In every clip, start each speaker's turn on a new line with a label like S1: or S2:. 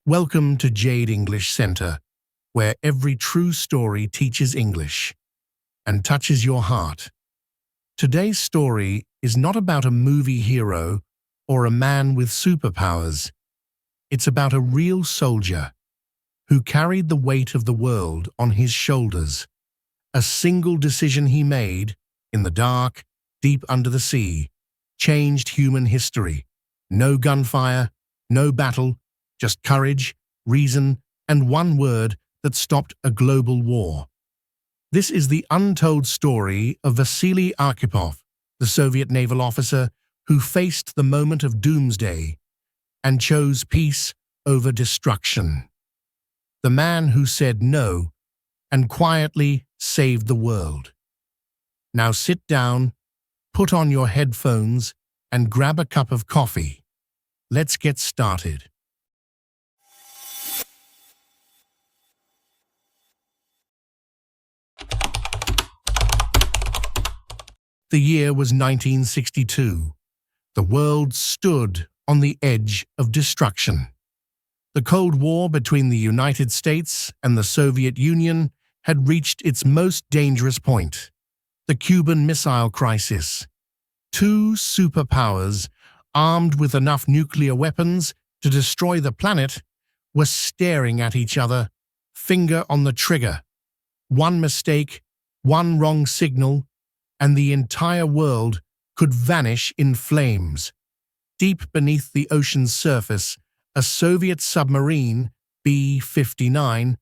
S1: Welcome to Jaed English Center, where every true story teaches English and touches your heart. Today's story is not about a movie hero or a man with superpowers. It's about a real soldier who carried the weight of the world on his shoulders. A single decision he made, in the dark, deep under the sea, changed human history. No gunfire, no battle, just courage, reason, and one word that stopped a global war. This is the untold story of Vasili Arkhipov, the Soviet naval officer who faced the moment of doomsday and chose peace over destruction. The man who said no and quietly saved the world. Now sit down, put on your headphones, and grab a cup of coffee. Let's get started. The year was 1962. The world stood on the edge of destruction. The Cold War between the United States and the Soviet Union had reached its most dangerous point, the Cuban Missile Crisis. Two superpowers, armed with enough nuclear weapons to destroy the planet, were staring at each other, finger on the trigger. One mistake, one wrong signal, and the entire world could vanish in flames. Deep beneath the ocean's surface, a Soviet submarine, B-59,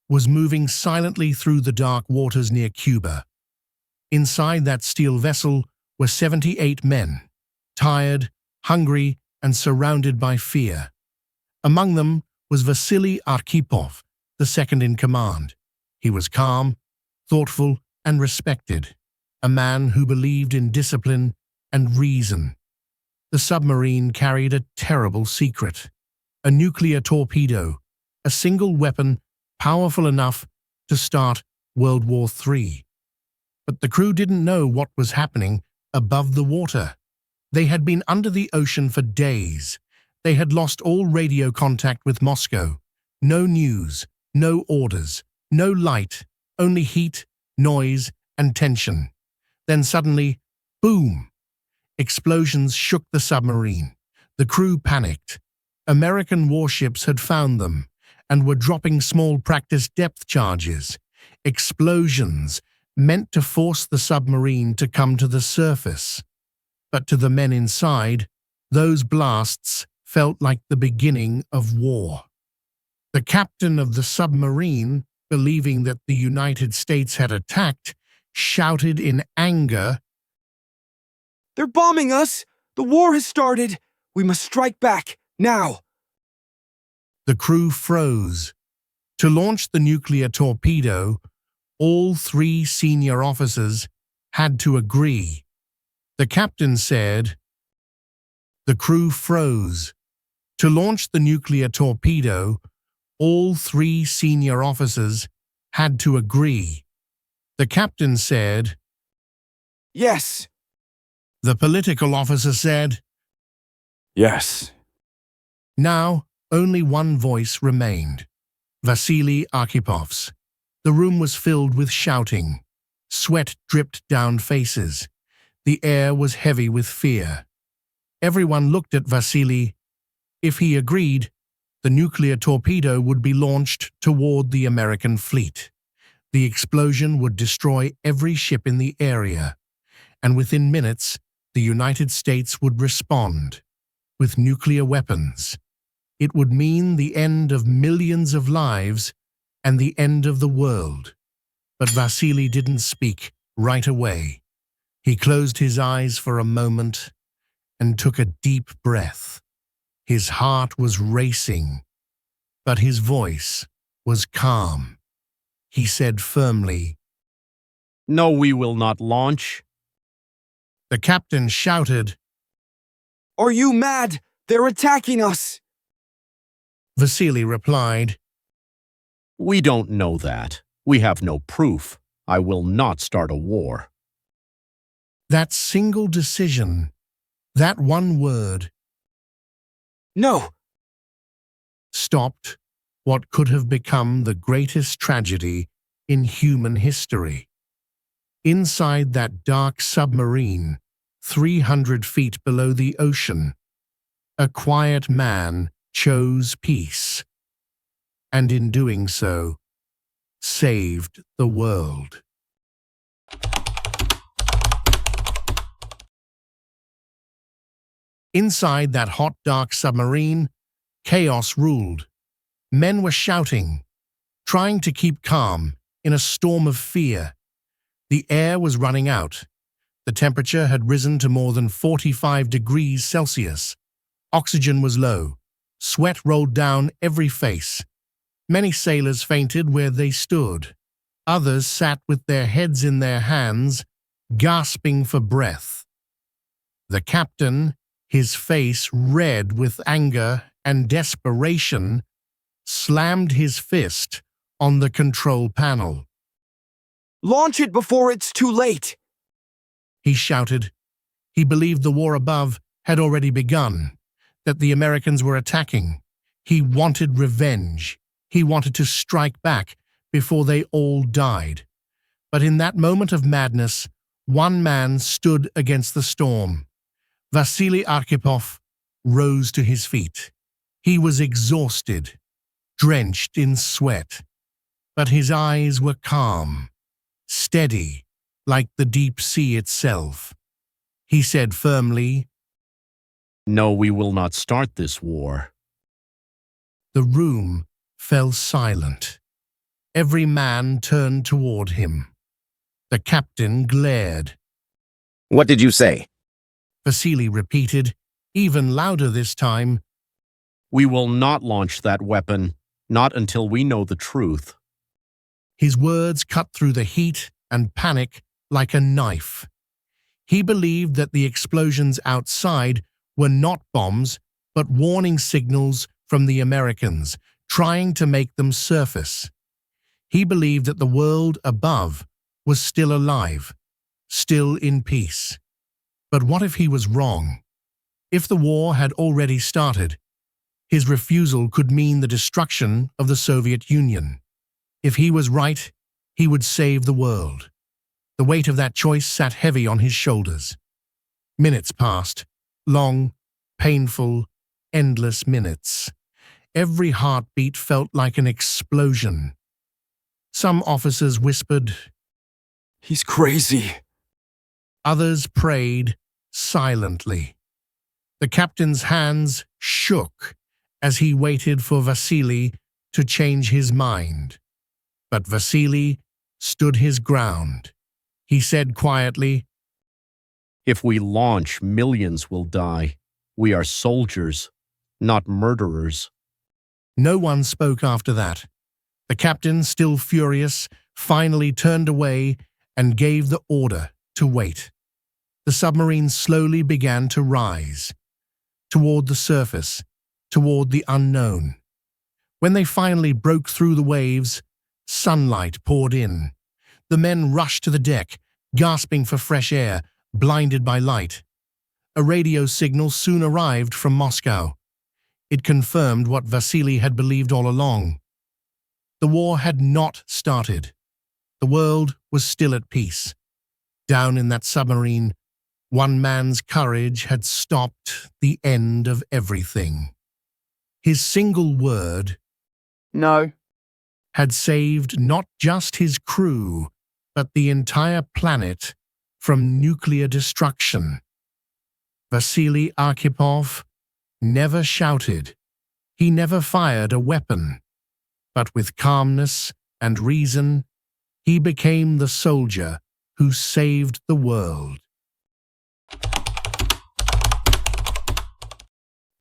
S1: was moving silently through the dark waters near Cuba. Inside that steel vessel were 78 men, tired, hungry, and surrounded by fear. Among them was Vasili Arkhipov, the second in command. He was calm, thoughtful, and respected, a man who believed in discipline and reason. The submarine carried a terrible secret, a nuclear torpedo, a single weapon powerful enough to start World War III. But the crew didn't know what was happening above the water. They had been under the ocean for days. They had lost all radio contact with Moscow. No news, no orders, no light, only heat, noise, and tension. Then suddenly, boom! Explosions shook the submarine. The crew panicked. American warships had found them and were dropping small practice depth charges. Explosions meant to force the submarine to come to the surface. But to the men inside, those blasts felt like the beginning of war. The captain of the submarine, believing that the United States had attacked, shouted in anger,
S2: "They're bombing us! The war has started! We must strike back, now!"
S1: The crew froze. To launch the nuclear torpedo, all three senior officers had to agree. The captain said, the crew froze. To launch the nuclear torpedo, all three senior officers had to agree. The captain said,
S2: "Yes."
S1: The political officer said,
S3: "Yes."
S1: Now, only one voice remained, Vasili Arkhipov's. The room was filled with shouting. Sweat dripped down faces. The air was heavy with fear. Everyone looked at Vasili. If he agreed, the nuclear torpedo would be launched toward the American fleet. The explosion would destroy every ship in the area, and within minutes, the United States would respond with nuclear weapons. It would mean the end of millions of lives and the end of the world. But Vasili didn't speak right away. He closed his eyes for a moment and took a deep breath. His heart was racing, but his voice was calm. He said firmly,
S3: "No, we will not launch."
S1: The captain shouted,
S2: "Are you mad? They're attacking us!"
S1: Vasili replied,
S3: "We don't know that. We have no proof. I will not start a war."
S1: That single decision, that one word,
S2: "No!"
S1: stopped what could have become the greatest tragedy in human history. Inside that dark submarine, 300 feet below the ocean, a quiet man chose peace, and in doing so, saved the world. Inside that hot, dark submarine, chaos ruled. Men were shouting, trying to keep calm in a storm of fear. The air was running out. The temperature had risen to more than 45 degrees Celsius. Oxygen was low. Sweat rolled down every face. Many sailors fainted where they stood. Others sat with their heads in their hands, gasping for breath. The captain, his face red with anger and desperation, slammed his fist on the control panel.
S2: Launch it before it's too late!
S1: He shouted. He believed the war above had already begun, that the Americans were attacking. He wanted revenge. He wanted to strike back before they all died. But in that moment of madness, one man stood against the storm. Vasili Arkhipov rose to his feet. He was exhausted, drenched in sweat, but his eyes were calm, steady, like the deep sea itself. He said firmly,
S3: No, we will not start this war.
S1: The room fell silent. Every man turned toward him. The captain glared.
S4: What did you say?
S1: Vasili repeated, even louder this time.
S3: We will not launch that weapon, not until we know the truth.
S1: His words cut through the heat and panic like a knife. He believed that the explosions outside were not bombs, but warning signals from the Americans, trying to make them surface. He believed that the world above was still alive, still in peace. But what if he was wrong? If the war had already started, his refusal could mean the destruction of the Soviet Union. If he was right, he would save the world. The weight of that choice sat heavy on his shoulders. Minutes passed, long, painful, endless minutes. Every heartbeat felt like an explosion. Some officers whispered,
S2: He's crazy.
S1: Others prayed silently. The captain's hands shook as he waited for Vasili to change his mind. But Vasili stood his ground. He said quietly,
S3: If we launch, millions will die. We are soldiers, not murderers.
S1: No one spoke after that. The captain, still furious, finally turned away and gave the order to wait. The submarine slowly began to rise, toward the surface, toward the unknown. When they finally broke through the waves, sunlight poured in. The men rushed to the deck, gasping for fresh air, blinded by light. A radio signal soon arrived from Moscow. It confirmed what Vasili had believed all along. The war had not started. The world was still at peace. Down in that submarine, one man's courage had stopped the end of everything. His single word,
S2: No.
S1: had saved not just his crew, but the entire planet from nuclear destruction. Vasili Arkhipov never shouted. He never fired a weapon. But with calmness and reason, he became the soldier who saved the world.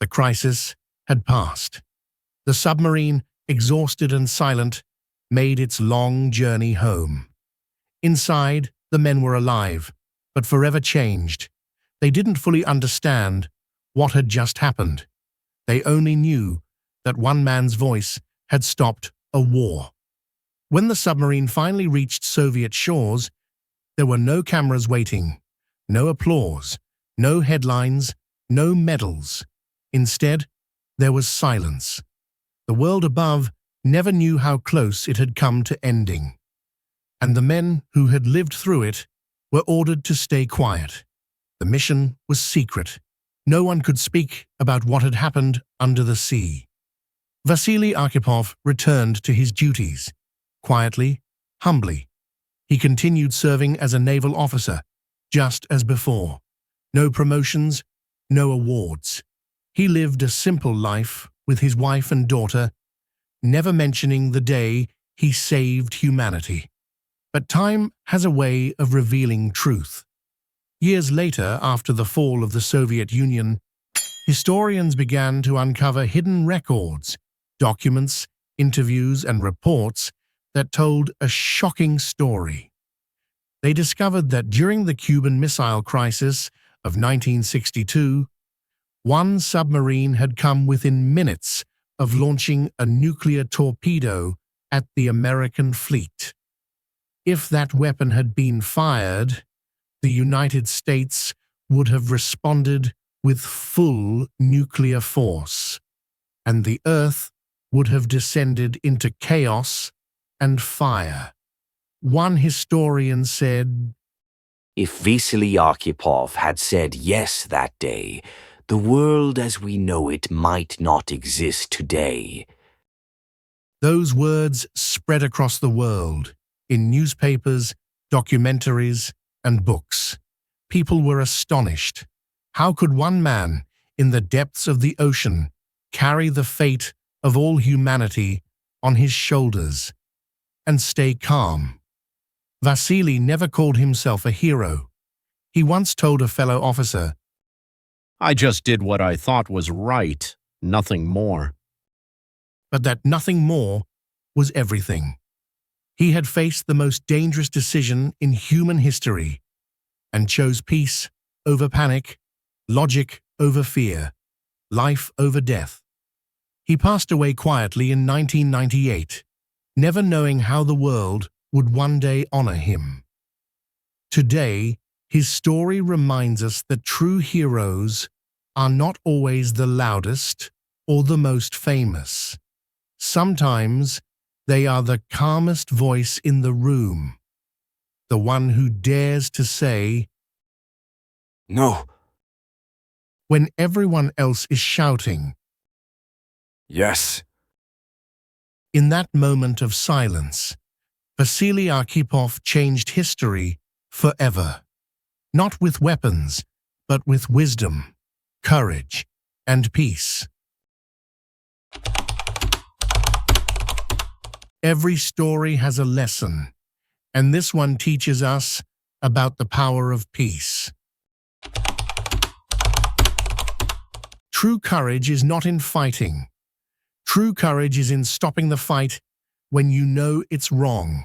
S1: The crisis had passed. The submarine, exhausted and silent, made its long journey home. Inside, the men were alive, but forever changed. They didn't fully understand what had just happened. They only knew that one man's voice had stopped a war. When the submarine finally reached Soviet shores, there were no cameras waiting, no applause, no headlines, no medals. Instead, there was silence. The world above never knew how close it had come to ending, and the men who had lived through it were ordered to stay quiet. The mission was secret. No one could speak about what had happened under the sea. Vasili Arkhipov returned to his duties, quietly, humbly. He continued serving as a naval officer, just as before. No promotions, no awards. He lived a simple life with his wife and daughter, never mentioning the day he saved humanity. But time has a way of revealing truth. Years later, after the fall of the Soviet Union, historians began to uncover hidden records, documents, interviews, and reports that told a shocking story. They discovered that during the Cuban Missile Crisis of 1962, one submarine had come within minutes of launching a nuclear torpedo at the American fleet. If that weapon had been fired, the United States would have responded with full nuclear force, and the Earth would have descended into chaos and fire. One historian said,
S5: "If Vasili Arkhipov had said yes that day, the world as we know it might not exist today."
S1: Those words spread across the world, in newspapers, documentaries, and books. People were astonished. How could one man, in the depths of the ocean, carry the fate of all humanity on his shoulders and stay calm? Vasili never called himself a hero. He once told a fellow officer,
S3: I just did what I thought was right, nothing more.
S1: but that nothing more was everything. He had faced the most dangerous decision in human history and chose peace over panic, logic over fear, life over death. He passed away quietly in 1998, never knowing how the world would one day honor him. Today, his story reminds us that true heroes are not always the loudest or the most famous. Sometimes they are the calmest voice in the room, the one who dares to say,
S2: No.
S1: when everyone else is shouting.
S2: Yes.
S1: In that moment of silence, Vasili Arkhipov changed history forever, not with weapons, but with wisdom, courage, and peace. Every story has a lesson, and this one teaches us about the power of peace. True courage is not in fighting. True courage is in stopping the fight when you know it's wrong.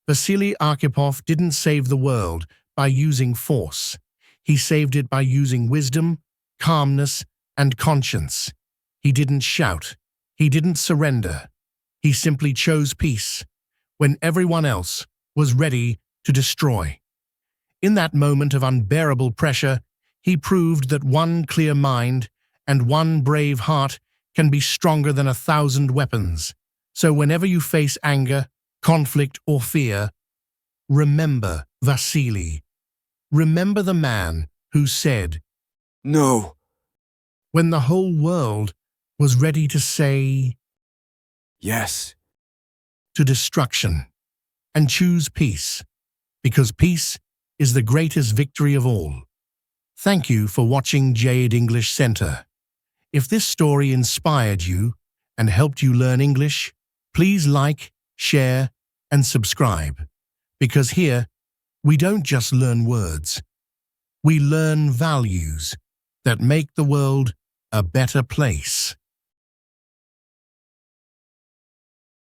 S1: Vasili Arkhipov didn't save the world by using force. He saved it by using wisdom, calmness, and conscience. He didn't shout. He didn't surrender. He simply chose peace when everyone else was ready to destroy. In that moment of unbearable pressure, he proved that one clear mind and one brave heart can be stronger than 1,000 weapons. So whenever you face anger, conflict, or fear, remember Vasili. Remember the man who said,
S2: No.
S1: when the whole world was ready to say
S2: Yes.
S1: to destruction, and choose peace, because peace is the greatest victory of all. Thank you for watching Jaed English Center. If this story inspired you and helped you learn English, please like, share, and subscribe, because here we don't just learn words, we learn values that make the world a better place.